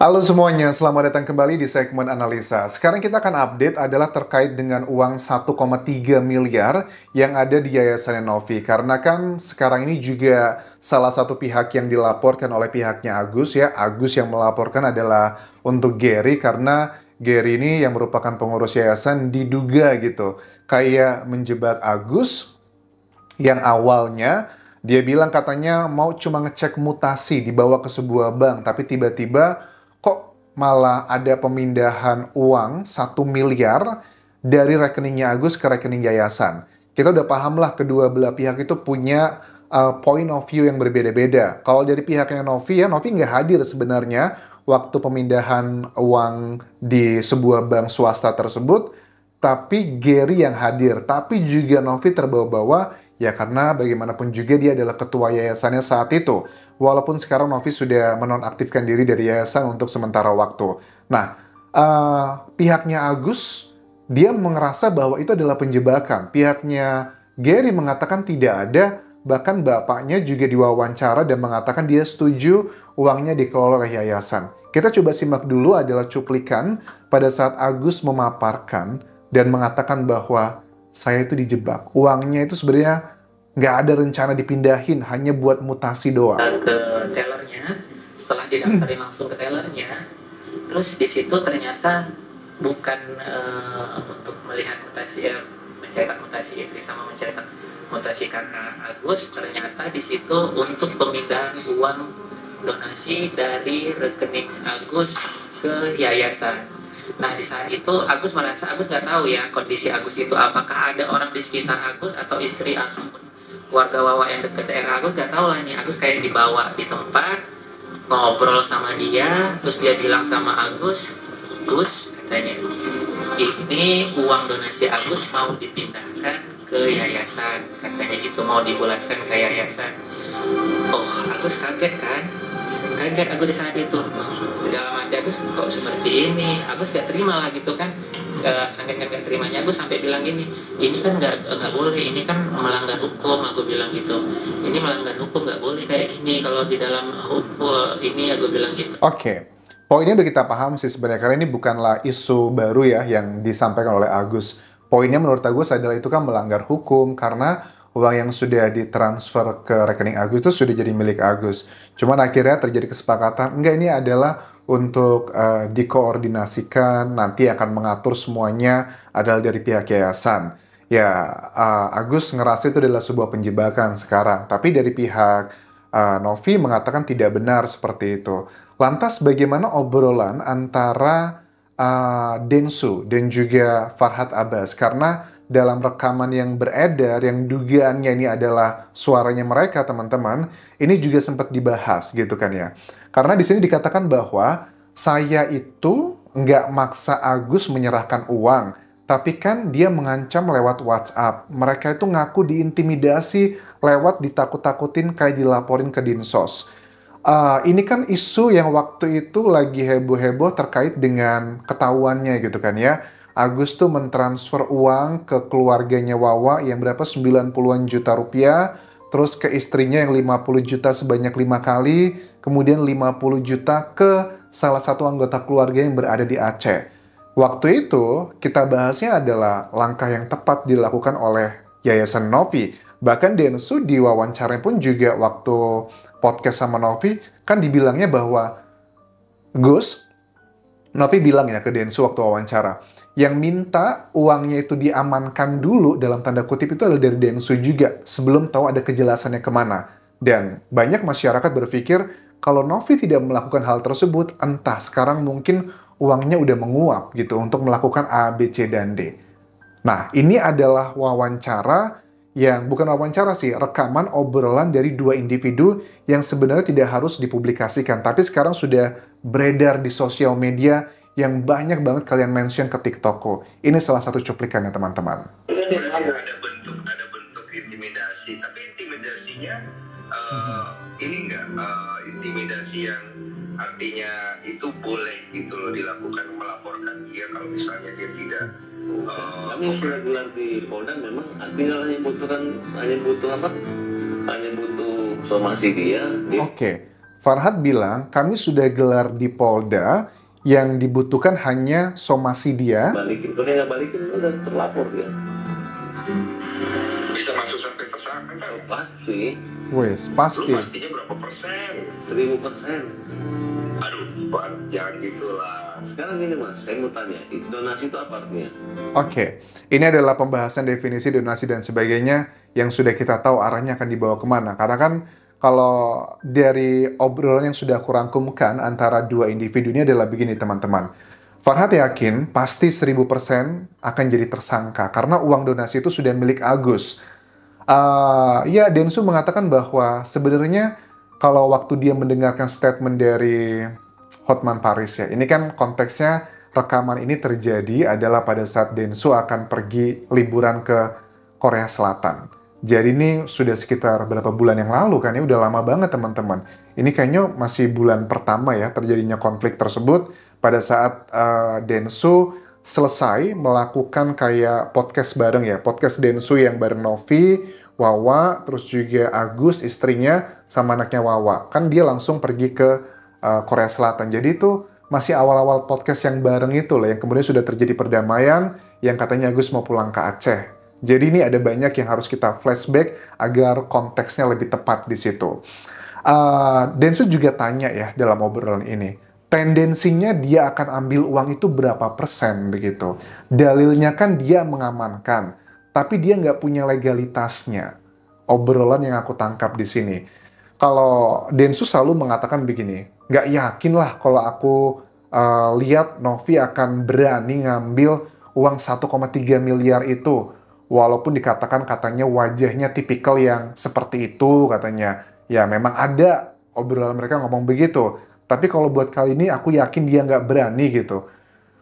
Halo semuanya, selamat datang kembali di segmen analisa. Sekarang kita akan update adalah terkait dengan uang 1,3 miliar yang ada di Yayasan Novi. Karena kan sekarang ini juga salah satu pihak yang dilaporkan oleh pihaknya Agus ya. Agus yang melaporkan adalah untuk Gary karena Gary ini yang merupakan pengurus yayasan diduga gitu. Kayak menjebak Agus yang awalnya dia bilang katanya mau cuma ngecek mutasi dibawa ke sebuah bank, tapi tiba-tiba kok malah ada pemindahan uang 1 miliar dari rekeningnya Agus ke rekening yayasan. Kita udah paham lah kedua belah pihak itu punya point of view yang berbeda-beda. Kalau dari pihaknya Novi ya, Novi nggak hadir sebenarnya waktu pemindahan uang di sebuah bank swasta tersebut, tapi Gary yang hadir. Tapi juga Novi terbawa-bawa, ya karena bagaimanapun juga dia adalah ketua yayasannya saat itu. Walaupun sekarang Novi sudah menonaktifkan diri dari yayasan untuk sementara waktu. Nah, pihaknya Agus, dia merasa bahwa itu adalah penjebakan. Pihaknya Gary mengatakan tidak ada, bahkan bapaknya juga diwawancara dan mengatakan dia setuju uangnya dikelola oleh yayasan. Kita coba simak dulu adalah cuplikan pada saat Agus memaparkan dan mengatakan bahwa saya itu dijebak. Uangnya itu sebenarnya nggak ada rencana dipindahin, hanya buat mutasi doang. Ke tellernya, setelah didaftarin langsung ke tellernya, terus di situ ternyata bukan untuk melihat mutasi, mencetak mutasi istri sama mencetak mutasi kakak Agus, ternyata di situ untuk pemindahan uang donasi dari rekening Agus ke yayasan. Nah di saat itu Agus merasa Agus nggak tahu ya kondisi Agus itu apakah ada orang di sekitar Agus atau istri ataupun warga Wawa yang dekat daerah Agus, nggak tahu lah nih. Agus kayak dibawa di tempat ngobrol sama dia, terus dia bilang sama Agus, Gus katanya ini uang donasi Agus mau dipindahkan ke yayasan, katanya gitu, mau dibulatkan ke yayasan. Oh, Agus kaget kan, kaget Agus di saat itu. Dalam hati Agus kok seperti ini, Agus gak terima lah gitu kan. Saking gak terimanya Agus sampai bilang gini, ini kan nggak boleh, ini kan melanggar hukum. Aku bilang gitu, ini melanggar hukum, nggak boleh kayak ini kalau di dalam hukum ini. Aku bilang gitu. Oke. Poinnya udah kita paham sih sebenarnya, karena ini bukanlah isu baru ya yang disampaikan oleh Agus. Poinnya menurut Agus adalah itu kan melanggar hukum, karena uang yang sudah ditransfer ke rekening Agus itu sudah jadi milik Agus. Cuman akhirnya terjadi kesepakatan, enggak, ini adalah untuk dikoordinasikan, nanti akan mengatur semuanya adalah dari pihak yayasan. Ya, Agus ngerasa itu adalah sebuah penjebakan sekarang. Tapi dari pihak Novi mengatakan tidak benar seperti itu. Lantas bagaimana obrolan antara Densu dan juga Farhad Abbas? Karena dalam rekaman yang beredar, yang dugaannya ini adalah suaranya mereka, teman-teman, ini juga sempat dibahas gitu kan ya. Karena di sini dikatakan bahwa saya itu nggak maksa Agus menyerahkan uang, tapi kan dia mengancam lewat WhatsApp. Mereka itu ngaku diintimidasi lewat ditakut-takutin kayak dilaporin ke Dinsos. Ini kan isu yang waktu itu lagi heboh-heboh terkait dengan ketahuannya gitu kan ya. Agus tuh mentransfer uang ke keluarganya Wawa yang berapa 90-an juta rupiah, terus ke istrinya yang 50 juta sebanyak 5 kali, kemudian 50 juta ke salah satu anggota keluarga yang berada di Aceh. Waktu itu kita bahasnya adalah langkah yang tepat dilakukan oleh Yayasan Novi. Bahkan Densu di wawancara pun juga waktu podcast sama Novi, kan dibilangnya bahwa Gus, Novi bilang ya ke Densu waktu wawancara, yang minta uangnya itu diamankan dulu dalam tanda kutip itu adalah dari Densu juga, sebelum tahu ada kejelasannya kemana. Dan banyak masyarakat berpikir, kalau Novi tidak melakukan hal tersebut, entah sekarang mungkin uangnya udah menguap gitu untuk melakukan A, B, C, dan D. Nah, ini adalah wawancara yang bukan wawancara sih, rekaman obrolan dari dua individu yang sebenarnya tidak harus dipublikasikan, tapi sekarang sudah beredar di sosial media yang banyak banget kalian mention ke TikTokku. Ini salah satu cuplikannya, teman-teman. Ada bentuk intimidasi, tapi intimidasinya ini enggak intimidasi yang artinya itu boleh gitu loh dilakukan, melaporkan dia kalau misalnya dia tidak. Kami sudah gelar di Polda, memang tinggal hanya butuh apa? Hanya butuh somasi dia. Oke. Farhad bilang, kami sudah gelar di Polda, yang dibutuhkan hanya somasi dia. Balikin, kalau nggak balikin udah terlapor dia. Bisa masuk sampai tersangka kan? Oh, pasti. Wes, Lu pasti. pastinya berapa persen? 1000%. Aduh, Pak, jangan gitulah. Sekarang ini Mas, saya mau tanya, donasi itu apa artinya? Oke, ini adalah pembahasan definisi donasi dan sebagainya yang sudah kita tahu arahnya akan dibawa kemana. Karena kan kalau dari obrolan yang sudah aku rangkumkan antara dua individu ini adalah begini teman-teman. Farhad yakin pasti 1000% akan jadi tersangka karena uang donasi itu sudah milik Agus. Ya, Densu mengatakan bahwa sebenarnya kalau waktu dia mendengarkan statement dari Hotman Paris ya, ini kan konteksnya rekaman ini terjadi adalah pada saat Densu akan pergi liburan ke Korea Selatan. Jadi ini sudah sekitar berapa bulan yang lalu kan ya, udah lama banget teman-teman. Ini kayaknya masih bulan pertama ya terjadinya konflik tersebut pada saat Densu selesai melakukan kayak podcast bareng ya, podcast Densu yang bareng Novi, Wawa, terus juga Agus istrinya sama anaknya Wawa. Kan dia langsung pergi ke Korea Selatan. Jadi itu masih awal-awal podcast yang bareng itu lah, yang kemudian sudah terjadi perdamaian, yang katanya Agus mau pulang ke Aceh. Jadi ini ada banyak yang harus kita flashback agar konteksnya lebih tepat di situ. Densu juga tanya ya dalam obrolan ini, tendensinya dia akan ambil uang itu berapa persen begitu. Dalilnya kan dia mengamankan, tapi dia nggak punya legalitasnya. Obrolan yang aku tangkap di sini. Kalau Densu selalu mengatakan begini, nggak yakin lah kalau aku lihat Novi akan berani ngambil uang 1,3 miliar itu. Walaupun dikatakan katanya wajahnya tipikal yang seperti itu katanya. Ya memang ada obrolan mereka ngomong begitu. Tapi kalau buat kali ini aku yakin dia nggak berani gitu.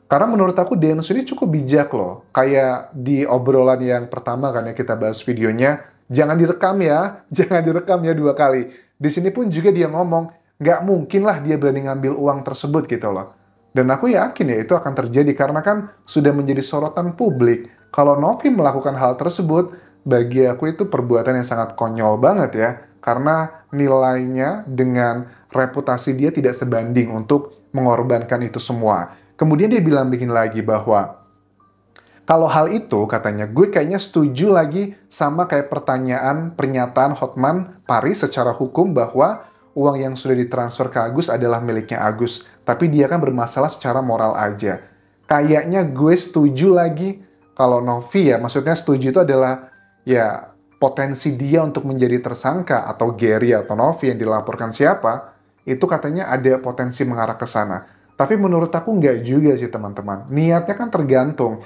Karena menurut aku Densu ini cukup bijak loh. Kayak di obrolan yang pertama kan ya kita bahas videonya. Jangan direkam ya, jangan direkam ya 2 kali. Di sini pun juga dia ngomong, nggak mungkin lah dia berani ngambil uang tersebut gitu loh. Dan aku yakin ya itu akan terjadi karena kan sudah menjadi sorotan publik. Kalau Novi melakukan hal tersebut, bagi aku itu perbuatan yang sangat konyol banget ya. Karena nilainya dengan reputasi dia tidak sebanding untuk mengorbankan itu semua. Kemudian dia bilang begini lagi bahwa, kalau hal itu katanya, gue kayaknya setuju lagi sama kayak pernyataan Hotman Paris secara hukum bahwa uang yang sudah ditransfer ke Agus adalah miliknya Agus. Tapi dia kan bermasalah secara moral aja. Kayaknya gue setuju lagi kalau Novi ya, maksudnya setuju itu adalah ya potensi dia untuk menjadi tersangka atau Gary atau Novi yang dilaporkan siapa, itu katanya ada potensi mengarah ke sana. Tapi menurut aku nggak juga sih teman-teman. Niatnya kan tergantung.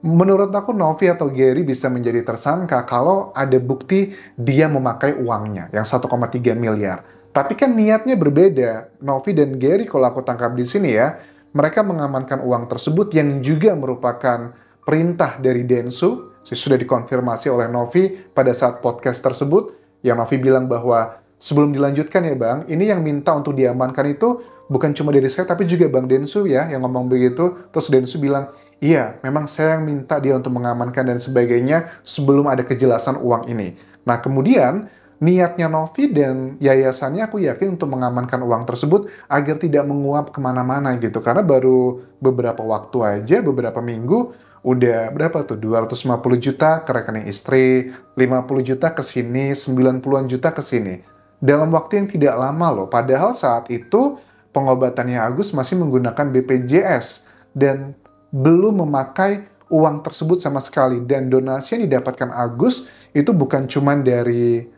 Menurut aku Novi atau Gary bisa menjadi tersangka kalau ada bukti dia memakai uangnya yang 1,3 miliar. Tapi kan niatnya berbeda. Novi dan Gary kalau aku tangkap di sini ya, mereka mengamankan uang tersebut yang juga merupakan perintah dari Densu, sudah dikonfirmasi oleh Novi pada saat podcast tersebut, yang Novi bilang bahwa sebelum dilanjutkan ya Bang, ini yang minta untuk diamankan itu bukan cuma dari saya, tapi juga Bang Densu ya, yang ngomong begitu. Terus Densu bilang, iya, memang saya yang minta dia untuk mengamankan dan sebagainya sebelum ada kejelasan uang ini. Nah, kemudian niatnya Novi dan yayasannya aku yakin untuk mengamankan uang tersebut agar tidak menguap kemana-mana gitu. Karena baru beberapa waktu aja, beberapa minggu, udah berapa tuh? 250 juta ke rekening istri, 50 juta ke sini, 90-an juta ke sini. Dalam waktu yang tidak lama loh. Padahal saat itu pengobatannya Agus masih menggunakan BPJS dan belum memakai uang tersebut sama sekali. Dan donasi yang didapatkan Agus itu bukan cuma dari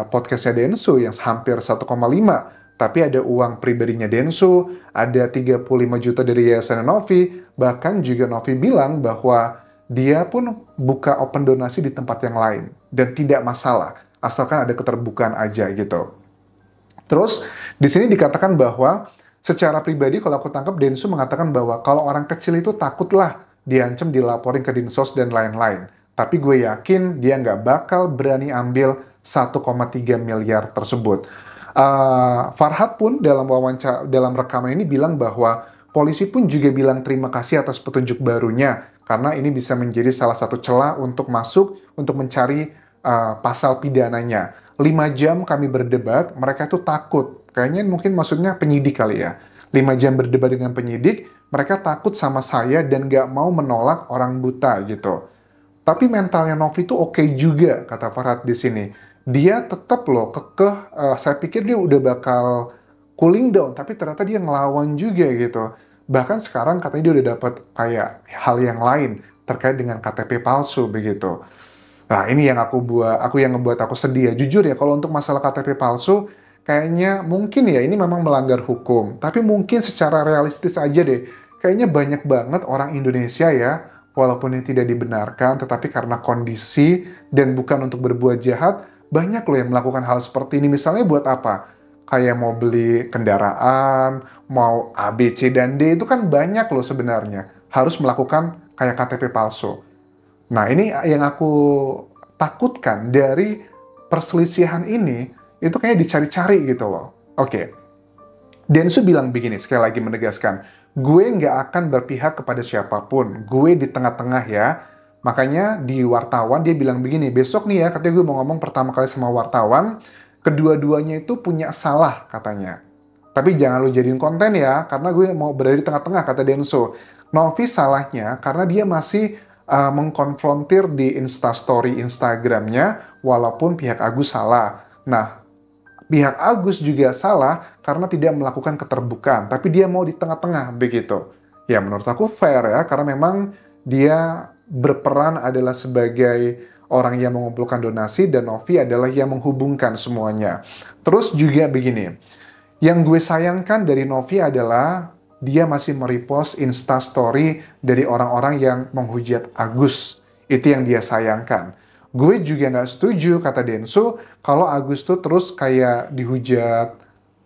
podcastnya Densu yang hampir 1,5, tapi ada uang pribadinya Densu, ada 35 juta dari Yayasan Novi, bahkan juga Novi bilang bahwa dia pun buka open donasi di tempat yang lain, dan tidak masalah, asalkan ada keterbukaan aja gitu. Terus, di sini dikatakan bahwa secara pribadi kalau aku tangkap Densu mengatakan bahwa kalau orang kecil itu takutlah diancam dilaporin ke Dinsos dan lain-lain. Tapi gue yakin dia nggak bakal berani ambil 1,3 miliar tersebut. Farhad pun dalam rekaman ini bilang bahwa polisi pun juga bilang terima kasih atas petunjuk barunya karena ini bisa menjadi salah satu celah untuk masuk untuk mencari pasal pidananya. 5 jam kami berdebat, mereka itu takut Kayaknya mungkin maksudnya penyidik kali ya. 5 jam berdebat dengan penyidik, mereka takut sama saya dan gak mau menolak orang buta gitu. Tapi mentalnya Novi itu oke juga, kata Farhad di sini. Dia tetap loh kekeh, saya pikir dia udah bakal cooling down, tapi ternyata dia ngelawan juga gitu. Bahkan sekarang katanya dia udah dapat kayak hal yang lain terkait dengan KTP palsu begitu. Nah, ini yang yang ngebuat aku sedih ya. Jujur ya, kalau untuk masalah KTP palsu, kayaknya mungkin ya ini memang melanggar hukum. Tapi mungkin secara realistis aja deh. Kayaknya banyak banget orang Indonesia ya, walaupun ini tidak dibenarkan, tetapi karena kondisi dan bukan untuk berbuat jahat, banyak loh yang melakukan hal seperti ini. Misalnya buat apa? Kayak mau beli kendaraan, mau A, B, C, dan D, itu kan banyak loh sebenarnya. Harus melakukan kayak KTP palsu. Nah, ini yang aku takutkan dari perselisihan ini, itu kayak dicari-cari gitu loh. Oke. Densu bilang begini, sekali lagi menegaskan, gue nggak akan berpihak kepada siapapun, gue di tengah-tengah ya. Makanya di wartawan dia bilang begini, besok nih ya, katanya gue mau ngomong pertama kali sama wartawan, kedua-duanya itu punya salah katanya. Tapi jangan lu jadiin konten ya, karena gue mau berada di tengah-tengah, kata Denso. Novi salahnya karena dia masih mengkonfrontir di Instastory Instagramnya, walaupun pihak Agus salah. Nah, pihak Agus juga salah karena tidak melakukan keterbukaan, tapi dia mau di tengah-tengah begitu. Ya menurut aku fair ya, karena memang dia berperan adalah sebagai orang yang mengumpulkan donasi dan Novi adalah yang menghubungkan semuanya. Terus juga begini, yang gue sayangkan dari Novi adalah dia masih merepost Instastory dari orang-orang yang menghujat Agus. Itu yang dia sayangkan. Gue juga nggak setuju, kata Densu, kalau Agus tuh terus kayak dihujat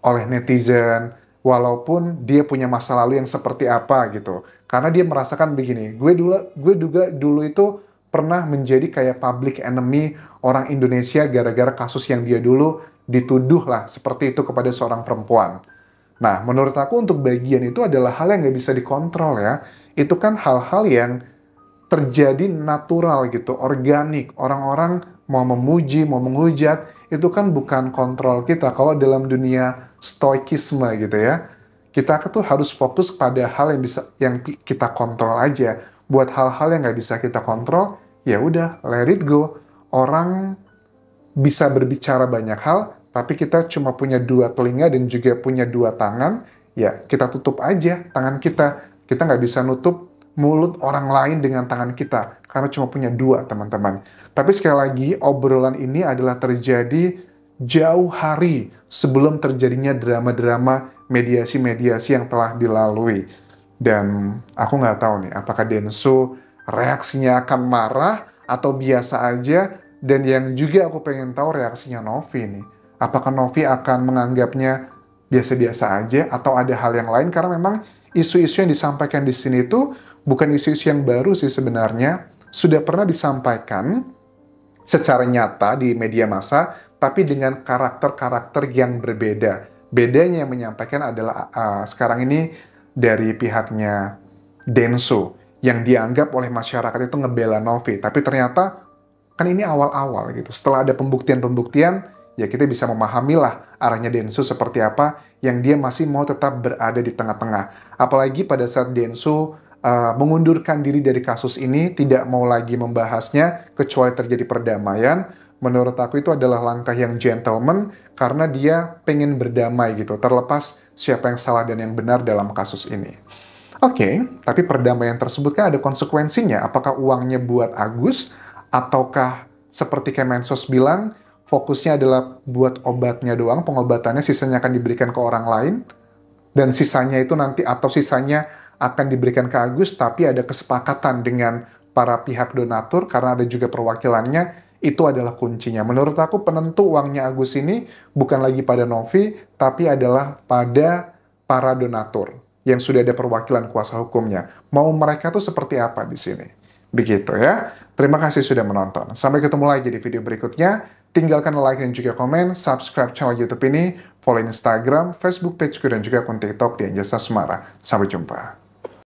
oleh netizen, walaupun dia punya masa lalu yang seperti apa gitu. Karena dia merasakan begini, gue juga dulu itu pernah menjadi kayak public enemy orang Indonesia gara-gara kasus yang dia dulu dituduh lah seperti itu kepada seorang perempuan. Nah, menurut aku untuk bagian itu adalah hal yang nggak bisa dikontrol ya. Itu kan hal-hal yang terjadi natural gitu, organik. Orang-orang mau memuji, mau menghujat, itu kan bukan kontrol kita. Kalau dalam dunia stoikisme gitu ya, kita tuh harus fokus pada hal yang kita kontrol aja. Buat hal-hal yang nggak bisa kita kontrol, ya udah, let it go. Orang bisa berbicara banyak hal, tapi kita cuma punya 2 telinga dan juga punya 2 tangan, ya kita tutup aja tangan kita. Kita nggak bisa nutup mulut orang lain dengan tangan kita, karena cuma punya 2, teman-teman. Tapi sekali lagi, obrolan ini adalah terjadi jauh hari sebelum terjadinya drama-drama mediasi-mediasi yang telah dilalui. Dan aku nggak tahu nih, apakah Densu reaksinya akan marah atau biasa aja, dan yang juga aku pengen tahu reaksinya Novi nih. Apakah Novi akan menganggapnya biasa-biasa aja atau ada hal yang lain? Karena memang isu-isu yang disampaikan di sini itu bukan isu-isu yang baru sih sebenarnya. Sudah pernah disampaikan secara nyata di media massa, tapi dengan karakter-karakter yang berbeda. Bedanya yang menyampaikan adalah sekarang ini dari pihaknya Densu, yang dianggap oleh masyarakat itu ngebela Novi. Tapi ternyata kan ini awal-awal gitu. Setelah ada pembuktian-pembuktian, ya kita bisa memahami lah arahnya Densu seperti apa, yang dia masih mau tetap berada di tengah-tengah. Apalagi pada saat Densu mengundurkan diri dari kasus ini, tidak mau lagi membahasnya kecuali terjadi perdamaian. Menurut aku itu adalah langkah yang gentleman karena dia pengen berdamai gitu, terlepas siapa yang salah dan yang benar dalam kasus ini. Oke, tapi perdamaian tersebut kan ada konsekuensinya. Apakah uangnya buat Agus, ataukah seperti Kemensos bilang, fokusnya adalah buat obatnya doang, pengobatannya, sisanya akan diberikan ke orang lain, dan sisanya itu nanti, atau sisanya akan diberikan ke Agus, tapi ada kesepakatan dengan para pihak donatur, karena ada juga perwakilannya. Itu adalah kuncinya. Menurut aku penentu uangnya Agus ini bukan lagi pada Novi, tapi adalah pada para donatur yang sudah ada perwakilan kuasa hukumnya. Mau mereka tuh seperti apa di sini? Begitu ya. Terima kasih sudah menonton. Sampai ketemu lagi di video berikutnya. Tinggalkan like dan juga komen, subscribe channel YouTube ini, follow Instagram, Facebook pageku, dan juga akun TikTok di Anjasa Semara. Sampai jumpa.